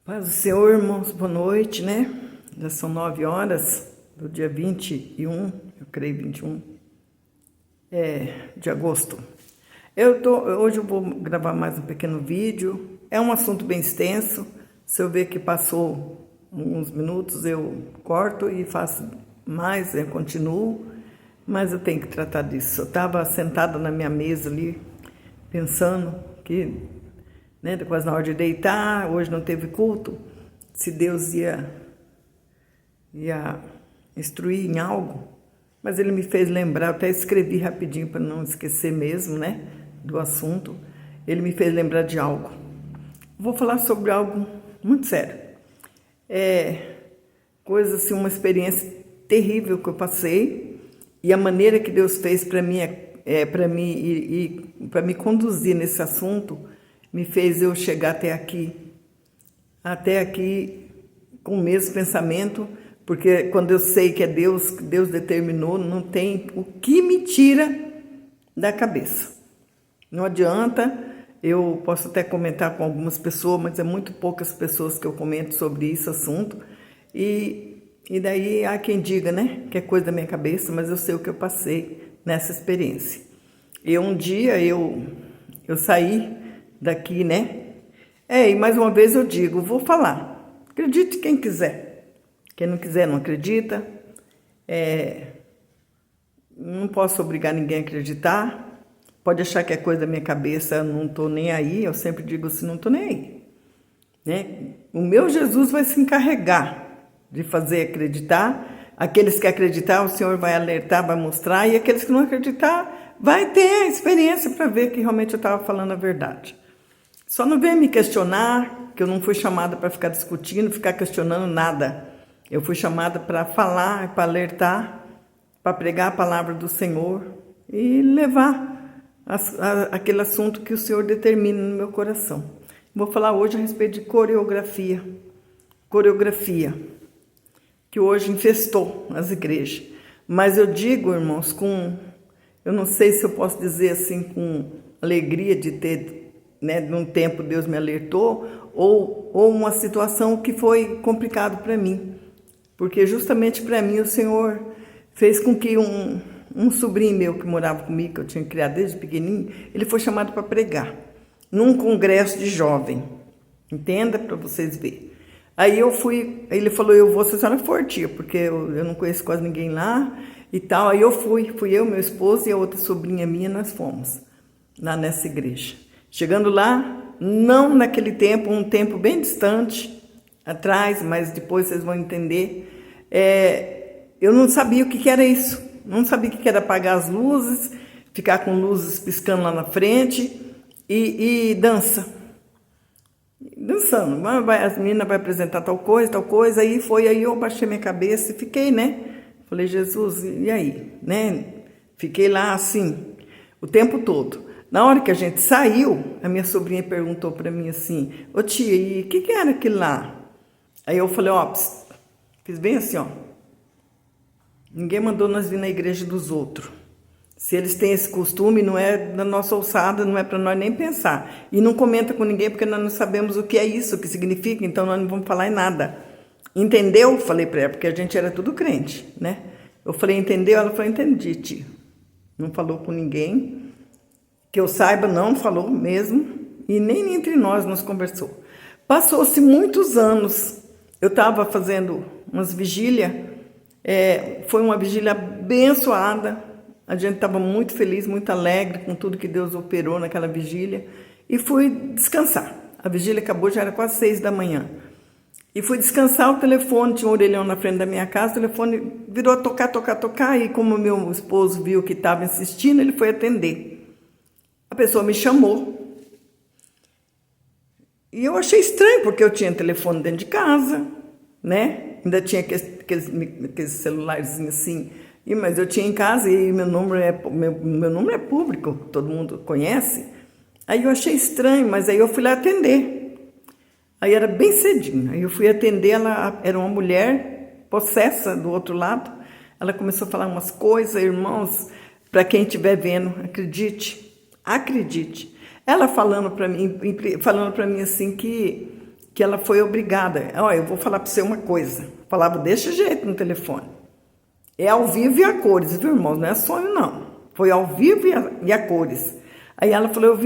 Paz do Senhor, irmãos, boa noite, né? Já são 9 horas do dia 21, eu creio 21, de agosto. Hoje eu vou gravar mais um pequeno vídeo. É um assunto bem extenso. Se eu ver que passou alguns minutos, eu corto e faço mais, eu continuo. Mas eu tenho que tratar disso. Eu estava sentada na minha mesa ali, pensando que, né, quase na hora de deitar, hoje não teve culto, se Deus ia instruir em algo, mas Ele me fez lembrar, eu até escrevi rapidinho para não esquecer mesmo, né, do assunto. Ele me fez lembrar de algo. Vou falar sobre algo muito sério. Coisa assim, uma experiência terrível que eu passei, e a maneira que Deus fez para mim, para me conduzir nesse assunto, me fez eu chegar até aqui com o mesmo pensamento, porque quando eu sei que é Deus, que Deus determinou, não tem o que me tira da cabeça. Não adianta, eu posso até comentar com algumas pessoas, mas é muito poucas pessoas que eu comento sobre esse assunto, e daí há quem diga, né, que é coisa da minha cabeça, mas eu sei o que eu passei nessa experiência. Um dia eu saí daqui, né? E mais uma vez eu digo, vou falar. Acredite quem quiser. Quem não quiser, não acredita. Não posso obrigar ninguém a acreditar. Pode achar que é coisa da minha cabeça, eu não estou nem aí. Eu sempre digo assim, não estou nem aí. Né? O meu Jesus vai se encarregar de fazer acreditar. Aqueles que acreditar, o Senhor vai alertar, vai mostrar. E aqueles que não acreditar, vai ter a experiência para ver que realmente eu estava falando a verdade. Só não venha me questionar, que eu não fui chamada para ficar discutindo, ficar questionando nada. Eu fui chamada para falar, para alertar, para pregar a palavra do Senhor e levar aquele assunto que o Senhor determina no meu coração. Vou falar hoje a respeito de coreografia. Coreografia, que hoje infestou as igrejas. Mas eu digo, irmãos, eu não sei se eu posso dizer assim, com alegria de ter, né, num tempo Deus me alertou, ou uma situação que foi complicado para mim, porque justamente para mim o Senhor fez com que um sobrinho meu que morava comigo, que eu tinha criado desde pequenininho, ele foi chamado para pregar num congresso de jovem, entenda, para vocês verem. Aí eu fui, ele falou, eu vou se a senhora for, tia, porque eu não conheço quase ninguém lá e tal. Aí eu fui eu, meu esposo e a outra sobrinha minha, nós fomos lá nessa igreja. Chegando lá, não naquele tempo, um tempo bem distante atrás, mas depois vocês vão entender, eu não sabia o que era isso. Não sabia o que era apagar as luzes, ficar com luzes piscando lá na frente e dançando. As meninas vão apresentar tal coisa, aí eu baixei minha cabeça e fiquei, né? Falei, Jesus, e aí? Né? Fiquei lá assim, o tempo todo. Na hora que a gente saiu, a minha sobrinha perguntou para mim assim, ô tia, e o que era aquilo lá? Aí eu falei, fiz bem assim, ninguém mandou nós vir na igreja dos outros. Se eles têm esse costume, não é da nossa alçada, não é para nós nem pensar. E não comenta com ninguém, porque nós não sabemos o que é isso, o que significa, então nós não vamos falar em nada. Entendeu? Falei para ela, porque a gente era tudo crente, né? Eu falei, entendeu? Ela falou, entendi, tia. Não falou com ninguém. Que eu saiba, não falou mesmo, e nem entre nós nos conversou. Passou-se muitos anos, eu estava fazendo umas vigílias, foi uma vigília abençoada, a gente estava muito feliz, muito alegre com tudo que Deus operou naquela vigília, e fui descansar. A vigília acabou, já era quase 6 da manhã. E fui descansar, o telefone, tinha um orelhão na frente da minha casa, o telefone virou a tocar, e como meu esposo viu que estava insistindo, ele foi atender. A pessoa me chamou e eu achei estranho, porque eu tinha telefone dentro de casa, né? Ainda tinha aqueles celularzinhos assim, mas eu tinha em casa e meu número é público, todo mundo conhece. Aí eu achei estranho, mas aí eu fui lá atender. Aí era bem cedinho, aí eu fui atender, ela era uma mulher possessa do outro lado. Ela começou a falar umas coisas, irmãos, para quem estiver vendo, acredite. Ela falando para mim assim que que ela foi obrigada. Olha, eu vou falar para você uma coisa. Falava desse jeito no telefone. É ao vivo e a cores, viu, irmãos? Não é sonho, não. Foi ao vivo e a cores. Aí ela falou,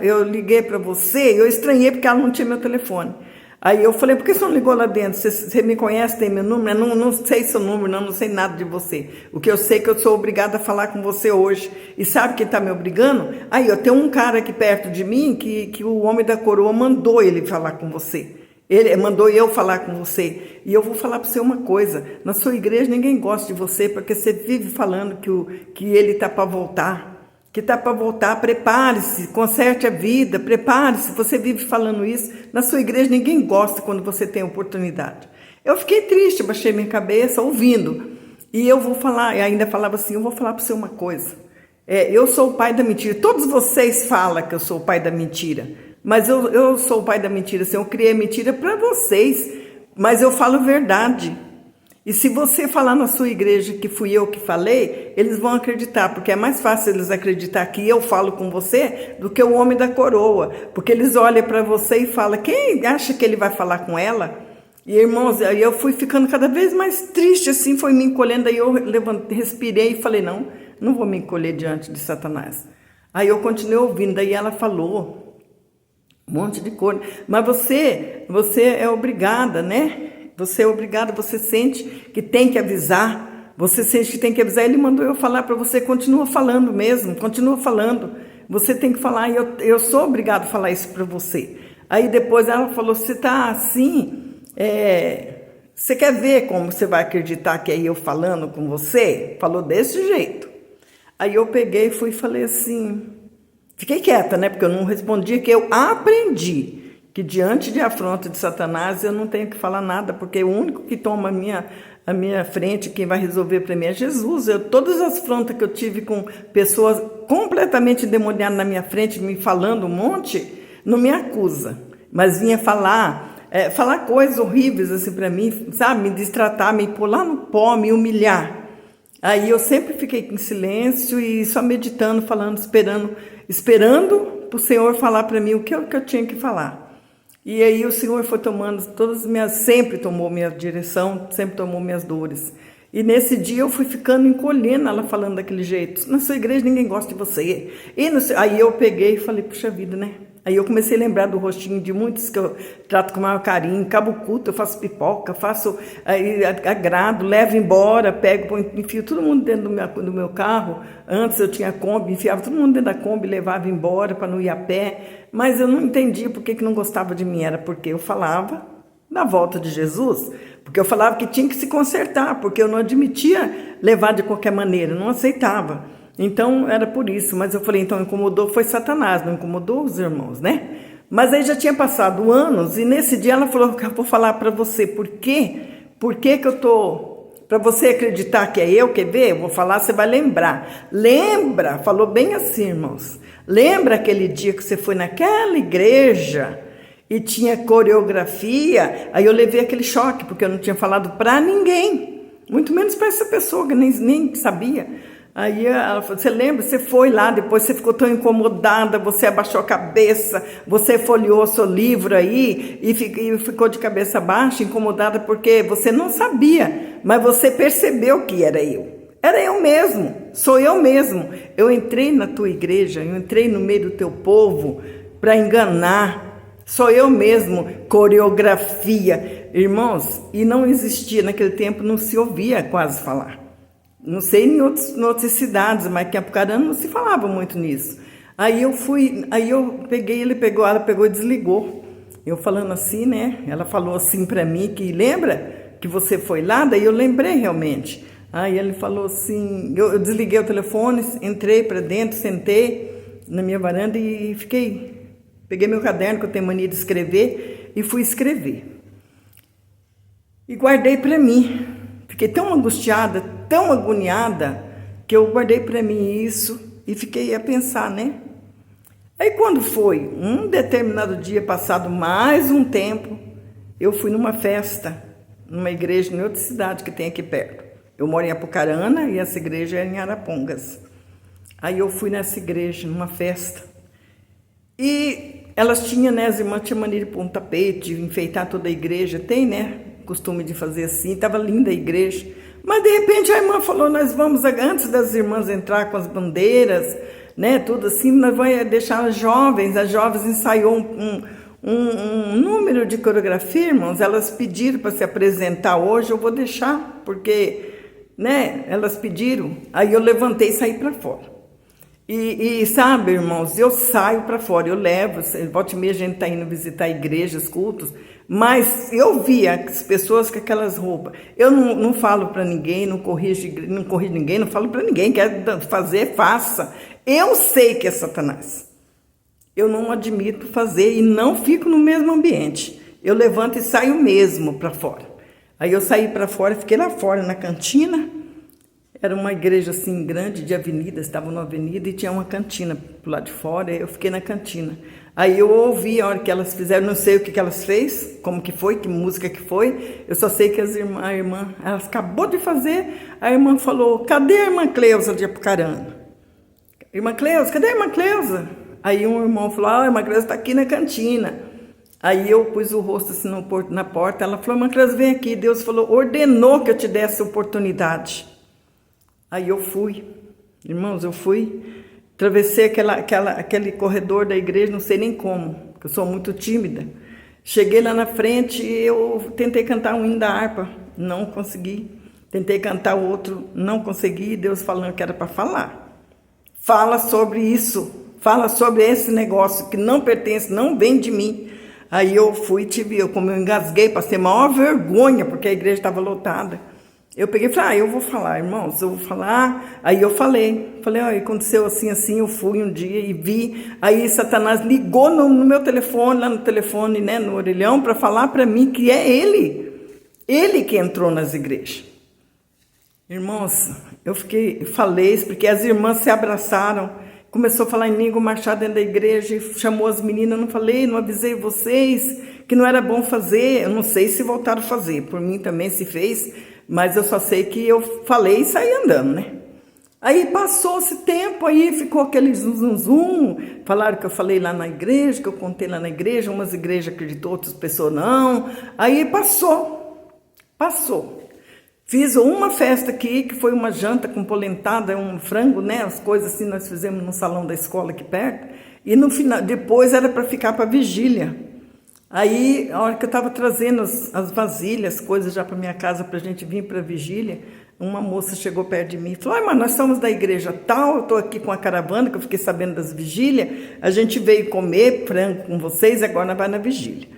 eu liguei para você, eu estranhei porque ela não tinha meu telefone. Aí eu falei, por que você não ligou lá dentro? Você me conhece, tem meu número? Eu não sei seu número, não sei nada de você. O que eu sei é que eu sou obrigada a falar com você hoje. E sabe quem está me obrigando? Aí eu tenho um cara aqui perto de mim que o homem da coroa mandou ele falar com você. Ele mandou eu falar com você. E eu vou falar para você uma coisa. Na sua igreja ninguém gosta de você porque você vive falando que ele está para voltar. Que está para voltar, prepare-se, conserte a vida, prepare-se. Você vive falando isso. Na sua igreja ninguém gosta quando você tem oportunidade. Eu fiquei triste, baixei minha cabeça ouvindo. E eu vou falar, e ainda falava assim, eu vou falar para você uma coisa. Eu sou o pai da mentira. Todos vocês falam que eu sou o pai da mentira. Mas eu sou o pai da mentira. Assim, eu criei mentira para vocês. Mas eu falo verdade. E se você falar na sua igreja que fui eu que falei, eles vão acreditar, porque é mais fácil eles acreditar que eu falo com você do que o homem da coroa, porque eles olham para você e falam, quem acha que ele vai falar com ela? E irmãos, aí eu fui ficando cada vez mais triste, assim, foi me encolhendo, aí eu levantei, respirei e falei, não vou me encolher diante de Satanás. Aí eu continuei ouvindo, daí ela falou um monte de coisa, mas você é obrigada, né? Você é obrigado, você sente que tem que avisar, você sente que tem que avisar. Ele mandou eu falar para você, continua falando mesmo, continua falando. Você tem que falar, e eu sou obrigado a falar isso para você. Aí depois ela falou, você está assim, você quer ver como você vai acreditar que é eu falando com você? Falou desse jeito. Aí eu peguei e fui e falei assim, fiquei quieta, né? Porque eu não respondi, que eu aprendi que diante de afronta de Satanás eu não tenho que falar nada, porque o único que toma a minha frente, quem vai resolver para mim é Jesus. Todas as afrontas que eu tive com pessoas completamente endemoniadas na minha frente, me falando um monte, não me acusa, mas vinha falar coisas horríveis assim para mim, sabe, me destratar, me pôr lá no pó, me humilhar. Aí eu sempre fiquei em silêncio e só meditando, falando, esperando para o Senhor falar para mim o que eu tinha que falar. E aí o Senhor foi tomando sempre tomou minha direção, sempre tomou minhas dores. E nesse dia eu fui ficando encolhendo, ela falando daquele jeito. Na sua igreja ninguém gosta de você. Aí eu peguei e falei, puxa vida, né? Aí eu comecei a lembrar do rostinho de muitos que eu trato com maior carinho. Cabo culto, eu faço pipoca, agrado, levo embora, pego, enfio todo mundo dentro do meu carro. Antes eu tinha Kombi, enfiava todo mundo dentro da Kombi, levava embora para não ir a pé. Mas eu não entendia por que não gostava de mim. Era porque eu falava da volta de Jesus. Porque eu falava que tinha que se consertar, porque eu não admitia levar de qualquer maneira, não aceitava. Então, era por isso, mas eu falei, então incomodou foi Satanás, não incomodou os irmãos, né? Mas aí já tinha passado anos, e nesse dia ela falou, eu vou falar para você, por quê? Por que eu tô, para você acreditar que é eu, quer ver? Eu vou falar, você vai lembrar. Lembra, falou bem assim, irmãos, lembra aquele dia que você foi naquela igreja e tinha coreografia? Aí eu levei aquele choque, porque eu não tinha falado para ninguém, muito menos para essa pessoa que nem sabia. Aí ela falou, você lembra? Você foi lá, depois você ficou tão incomodada, você abaixou a cabeça, você folheou seu livro aí e ficou de cabeça baixa, incomodada, porque você não sabia, mas você percebeu que era eu. Era eu mesmo, sou eu mesmo. Eu entrei na tua igreja, eu entrei no meio do teu povo para enganar. Sou eu mesmo, coreografia. Irmãos, e não existia, naquele tempo não se ouvia quase falar. Não sei em outras cidades, mas que em Apucarana não se falava muito nisso. Aí eu peguei, ela pegou e desligou. Eu falando assim, né? Ela falou assim para mim, que lembra que você foi lá? Daí eu lembrei realmente. Aí ele falou assim, eu desliguei o telefone, entrei para dentro, sentei na minha varanda e peguei meu caderno, que eu tenho mania de escrever, e fui escrever. E guardei para mim. Fiquei tão angustiada, tão agoniada, que eu guardei para mim isso e fiquei a pensar, né? Aí quando foi um determinado dia, passado mais um tempo, eu fui numa festa, numa igreja em outra cidade que tem aqui perto. Eu moro em Apucarana e essa igreja é em Arapongas. Aí eu fui nessa igreja, numa festa. E Elas tinham, né, as irmãs tinham mania de pôr um tapete, de enfeitar toda a igreja, tem, né, costume de fazer assim, estava linda a igreja. Mas de repente a irmã falou, nós vamos, antes das irmãs entrar com as bandeiras, né, tudo assim, nós vamos deixar as jovens ensaiou um número de coreografia, irmãos, elas pediram para se apresentar hoje, eu vou deixar, porque, né, elas pediram, aí eu levantei e saí para fora. E sabe, irmãos, eu saio para fora, eu levo, volta e meia a gente está indo visitar igrejas, cultos, mas eu via as pessoas com aquelas roupas. Eu não falo para ninguém, não corrijo ninguém, não falo para ninguém, quer fazer, faça. Eu sei que é Satanás. Eu não admito fazer e não fico no mesmo ambiente. Eu levanto e saio mesmo para fora. Aí eu saí para fora, fiquei lá fora na cantina. Era uma igreja assim grande de avenidas, estava numa avenida e tinha uma cantina pro lado de fora, eu fiquei na cantina. Aí eu ouvi a hora que elas fizeram, não sei o que elas fez, como que foi, que música que foi, eu só sei que a irmã, elas acabou de fazer, a irmã falou, cadê a irmã Cleusa de Apucarana? Irmã Cleusa, cadê a irmã Cleusa? Aí um irmão falou, a irmã Cleusa está aqui na cantina. Aí eu pus o rosto assim na porta, ela falou, irmã Cleusa, vem aqui, Deus falou, ordenou que eu te desse oportunidade. Aí eu fui, irmãos, atravessei aquele corredor da igreja, não sei nem como, porque eu sou muito tímida. Cheguei lá na frente e eu tentei cantar um hino da harpa, não consegui. Tentei cantar outro, não consegui, Deus falando que era para falar. Fala sobre isso, fala sobre esse negócio que não pertence, não vem de mim. Aí eu fui, como eu engasguei, passei maior vergonha, porque a igreja estava lotada. Eu peguei e falei, eu vou falar, irmãos, eu vou falar. Aí eu falei, olha, aconteceu assim, eu fui um dia e vi. Aí Satanás ligou no meu telefone, lá no telefone, né, no orelhão, para falar para mim que é ele que entrou nas igrejas. Irmãos, falei, porque as irmãs se abraçaram, começou a falar em língua, marchar dentro da igreja, chamou as meninas, não avisei vocês que não era bom fazer, eu não sei se voltaram a fazer, por mim também se fez, mas eu só sei que eu falei e saí andando, né? Aí passou esse tempo, aí ficou aquele zum, falaram que eu falei lá na igreja, que eu contei lá na igreja, umas igrejas acreditou, outras pessoas não, aí passou. Fiz uma festa aqui, que foi uma janta com polentada, um frango, né? As coisas assim nós fizemos no salão da escola aqui perto. E no final, depois era para ficar para vigília. Aí, a hora que eu estava trazendo as vasilhas, coisas já para minha casa, para a gente vir para a vigília, uma moça chegou perto de mim e falou, mas nós somos da igreja tal, eu estou aqui com a caravana, que eu fiquei sabendo das vigílias, a gente veio comer frango com vocês e agora vai na vigília.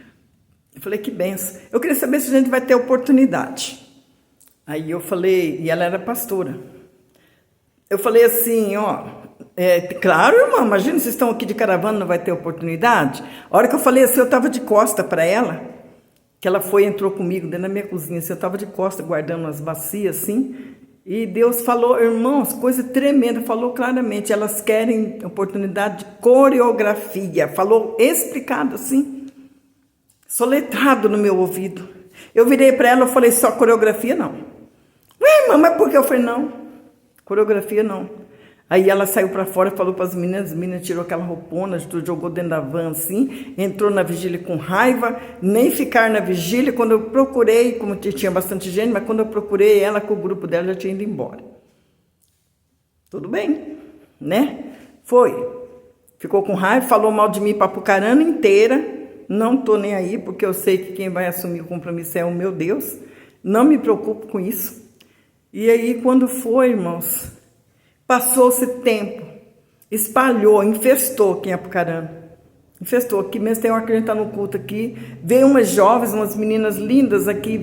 Eu falei, que benção. Eu queria saber se a gente vai ter oportunidade. Aí eu falei, e ela era pastora. Eu falei assim, claro, irmã, imagina, vocês estão aqui de caravana, não vai ter oportunidade? A hora que eu falei assim, eu estava de costa para ela, que ela entrou comigo dentro da minha cozinha, assim, eu estava de costa guardando umas bacias assim, e Deus falou, irmãos, coisa tremenda, falou claramente, elas querem oportunidade de coreografia, falou explicado assim, soletrado no meu ouvido. Eu virei para ela e falei, só coreografia não. Ué, irmã, mas por que? Eu falei, não, coreografia não. Aí ela saiu para fora, falou para as meninas tirou aquela roupona, jogou dentro da van assim, entrou na vigília com raiva, nem ficar na vigília. Quando eu procurei, como tinha bastante gente, mas quando eu procurei ela com o grupo dela, já tinha ido embora. Tudo bem, né? Ficou com raiva, falou mal de mim para Apucarana inteira, não estou nem aí, porque eu sei que quem vai assumir o compromisso é o meu Deus, não me preocupo com isso. E aí quando foi, irmãos, passou-se tempo, espalhou, infestou aqui em Apucarana. Infestou aqui mesmo, tem hora que a gente está no culto aqui, veio umas jovens, umas meninas lindas aqui,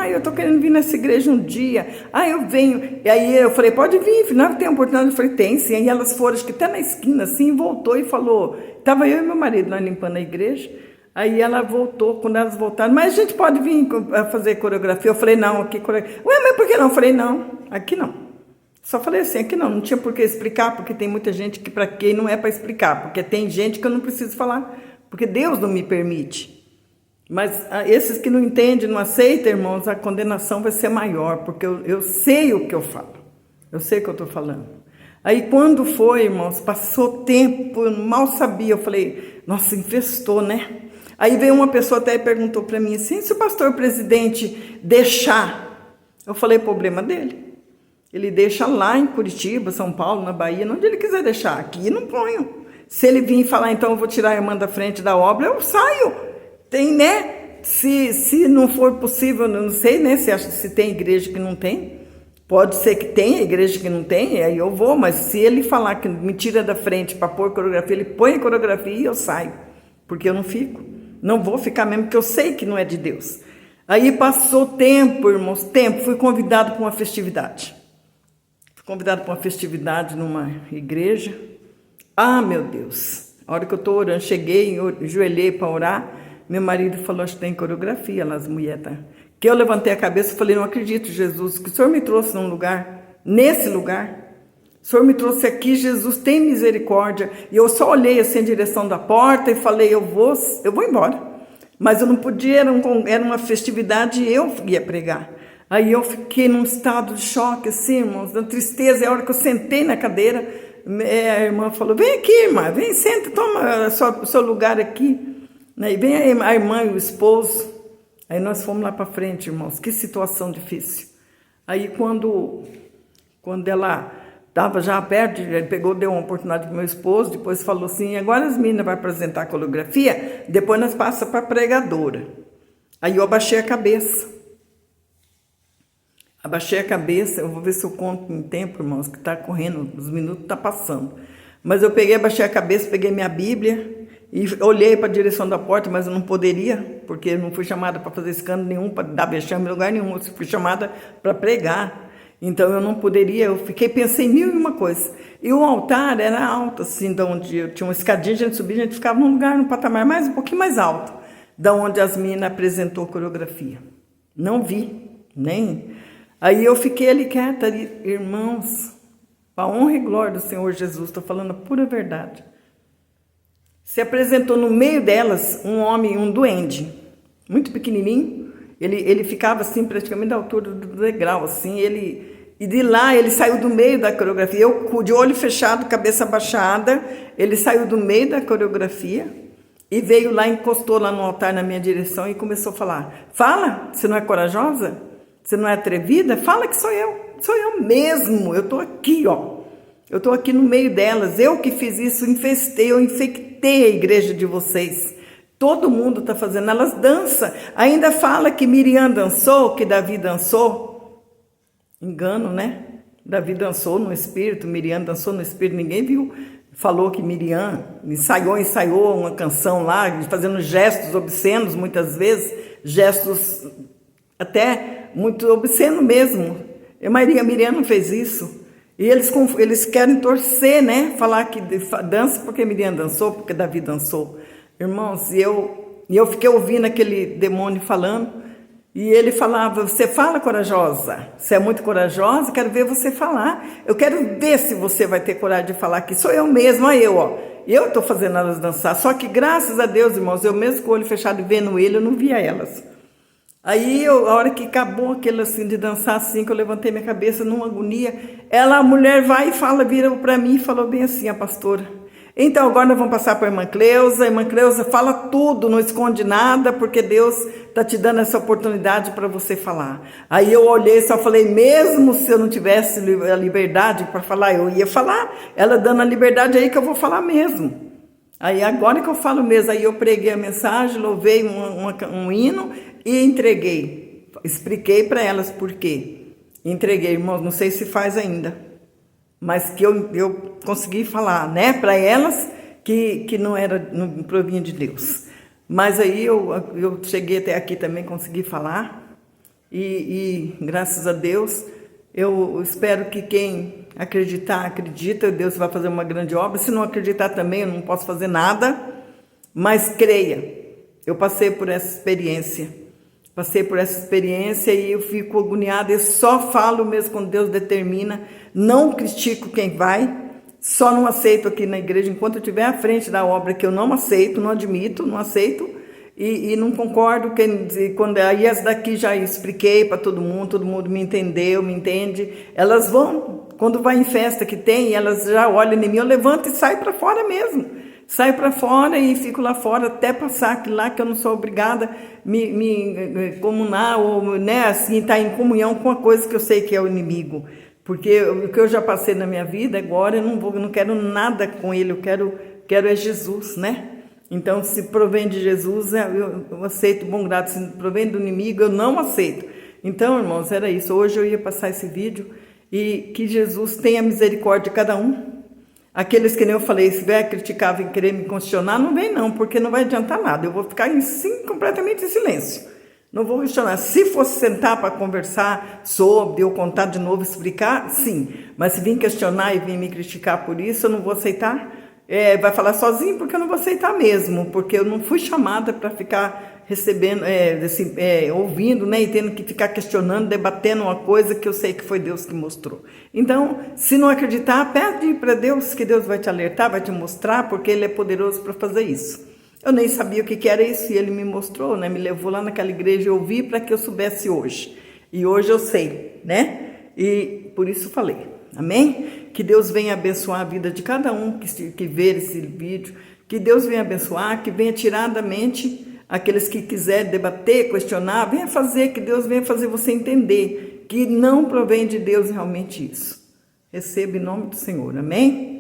eu estou querendo vir nessa igreja um dia, eu venho. E aí eu falei, pode vir, afinal tem oportunidade. Eu falei, tem sim. Aí elas foram, acho que até na esquina assim, voltou e falou, estava eu e meu marido lá limpando a igreja. Aí ela voltou, quando elas voltaram, mas a gente pode vir fazer coreografia? Eu falei, não, aqui coreografia. Ué, mas por que não? Eu falei, não, aqui não. Só falei assim, aqui não tinha por que explicar, porque tem muita gente que para quem não é para explicar, porque tem gente que eu não preciso falar, porque Deus não me permite. Mas esses que não entendem, não aceitam, irmãos, a condenação vai ser maior, porque eu sei o que eu falo, eu sei o que eu estou falando. Aí quando foi, irmãos, passou tempo, eu mal sabia, eu falei, nossa, infestou, né? Aí veio uma pessoa até e perguntou para mim assim, se o pastor presidente deixar, eu falei, problema dele. Ele deixa lá em Curitiba, São Paulo, na Bahia, onde ele quiser deixar, aqui não ponho. Se ele vir falar, então eu vou tirar a irmã da frente da obra, eu saio. Tem, né? Se não for possível, eu não sei, né? Se tem igreja que não tem. Pode ser que tenha igreja que não tem, aí eu vou. Mas se ele falar que me tira da frente para pôr coreografia, ele põe a coreografia e eu saio. Porque eu não fico. Não vou ficar mesmo, porque eu sei que não é de Deus. Aí passou tempo, irmãos, tempo. Fui convidado para uma festividade. Fui convidado para uma festividade numa igreja. Ah, meu Deus. A hora que eu estou orando, cheguei, ajoelhei para orar. Meu marido falou, acho que tem coreografia lá, as mulheres, tá? Que eu levantei a cabeça e falei, não acredito, Jesus, que o Senhor me trouxe num lugar, nesse lugar. O Senhor me trouxe aqui, Jesus, tem misericórdia. E eu só olhei assim em direção da porta e falei, eu vou embora. Mas eu não podia, era uma festividade e eu ia pregar. Aí eu fiquei num estado de choque, assim, irmãos, da tristeza. E a hora que eu sentei na cadeira, a irmã falou, vem aqui, irmã, vem, senta, toma o seu lugar aqui. E vem a irmã e o esposo. Aí nós fomos lá para frente, irmãos. Que situação difícil. Aí quando ela estava já perto, ele deu uma oportunidade para o meu esposo, depois falou assim, agora as meninas vão apresentar a coreografia, depois nós passamos para a pregadora. Aí eu abaixei a cabeça. Abaixei a cabeça, eu vou ver se eu conto em tempo, irmãos, que está correndo, os minutos estão passando. Mas eu abaixei a cabeça, peguei minha Bíblia, e olhei para a direção da porta, mas eu não poderia, porque eu não fui chamada para fazer escândalo nenhum, para dar vexame em lugar nenhum. Eu fui chamada para pregar. Então eu não poderia, pensei em mil e uma coisa. E o altar era alto, assim, de onde eu tinha uma escadinha, a gente subia, a gente ficava num lugar, num patamar um pouquinho mais alto, da onde as meninas apresentou coreografia. Não vi, nem. Aí eu fiquei ali quieta, irmãos, para a honra e glória do Senhor Jesus, estou falando a pura verdade. Se apresentou no meio delas um homem, um duende, muito pequenininho. Ele ficava assim, praticamente da altura do degrau, assim. E de lá ele saiu do meio da coreografia. Eu, de olho fechado, cabeça baixada, ele saiu do meio da coreografia e veio lá, encostou lá no altar na minha direção e começou a falar. Fala, você não é corajosa? Você não é atrevida? Fala que sou eu mesmo. Eu estou aqui, ó. Eu estou aqui no meio delas, eu que fiz isso, eu infectei a igreja de vocês. Todo mundo está fazendo, elas dançam. Ainda fala que Miriam dançou, que Davi dançou. Engano, né? Davi dançou no espírito, Miriam dançou no espírito, ninguém viu. Falou que Miriam ensaiou uma canção lá, fazendo gestos obscenos muitas vezes, gestos até muito obscenos mesmo. Miriam não fez isso. E eles querem torcer, né? Falar que dança porque Miriam dançou, porque Davi dançou. Irmãos, e eu fiquei ouvindo aquele demônio falando, e ele falava, você fala corajosa? Você é muito corajosa? Quero ver você falar. Eu quero ver se você vai ter coragem de falar que sou eu mesma, ó. Eu estou fazendo elas dançar. Só que graças a Deus, irmãos, eu mesmo com o olho fechado e vendo ele, eu não via elas. Aí, a hora que acabou aquilo assim, de dançar assim, que eu levantei minha cabeça numa agonia, a mulher vai e fala, vira para mim e falou bem assim, a pastora. Então, agora nós vamos passar para a irmã Cleusa, fala tudo, não esconde nada, porque Deus está te dando essa oportunidade para você falar. Aí eu olhei e só falei, mesmo se eu não tivesse a liberdade para falar, eu ia falar, ela dando a liberdade aí que eu vou falar mesmo. Aí agora que eu falo mesmo, aí eu preguei a mensagem, louvei um hino e entreguei. Expliquei para elas por quê. Entreguei, irmãos, não sei se faz ainda, mas que eu consegui falar, né, para elas que não provinha de Deus. Mas aí eu cheguei até aqui também, consegui falar e graças a Deus, eu espero que quem acreditar, acredita, Deus vai fazer uma grande obra. Se não acreditar também, eu não posso fazer nada, mas creia. Eu passei por essa experiência e eu fico agoniada, eu só falo mesmo quando Deus determina, não critico quem vai, só não aceito aqui na igreja, enquanto eu estiver à frente da obra, que eu não aceito, não admito, não aceito, e não concordo, quando aí as daqui já expliquei para todo mundo me entendeu, me entende, elas vão, quando vai em festa que tem, elas já olham em mim, eu levanto e saio para fora mesmo, saio para fora e fico lá fora até passar aquilo lá que eu não sou obrigada a me comunar ou, né, assim, estar em comunhão com a coisa que eu sei que é o inimigo. Porque o que eu já passei na minha vida, agora eu não quero nada com ele, eu quero é Jesus, né? Então, se provém de Jesus, eu aceito bom grado. Se provém do inimigo, eu não aceito. Então, irmãos, era isso. Hoje eu ia passar esse vídeo e que Jesus tenha misericórdia de cada um. Aqueles que nem eu falei, se vier criticar e querer me questionar, não vem não, porque não vai adiantar nada. Eu vou ficar completamente em silêncio. Não vou questionar. Se fosse sentar para conversar sobre, ou contar de novo, explicar, sim. Mas se vir questionar e vir me criticar por isso, eu não vou aceitar. Vai falar sozinho, porque eu não vou aceitar mesmo. Porque eu não fui chamada para ficar recebendo, ouvindo, né, e tendo que ficar questionando, debatendo uma coisa que eu sei que foi Deus que mostrou. Então, se não acreditar, pede para Deus, que Deus vai te alertar, vai te mostrar, porque Ele é poderoso para fazer isso. Eu nem sabia o que era isso e Ele me mostrou, né, me levou lá naquela igreja e ouvi para que eu soubesse hoje. E hoje eu sei, né, e por isso falei. Amém? Que Deus venha abençoar a vida de cada um que ver esse vídeo, que Deus venha abençoar, que venha tirar da mente aqueles que quiserem debater, questionar, venha fazer, que Deus venha fazer você entender que não provém de Deus realmente isso. Receba em nome do Senhor, amém?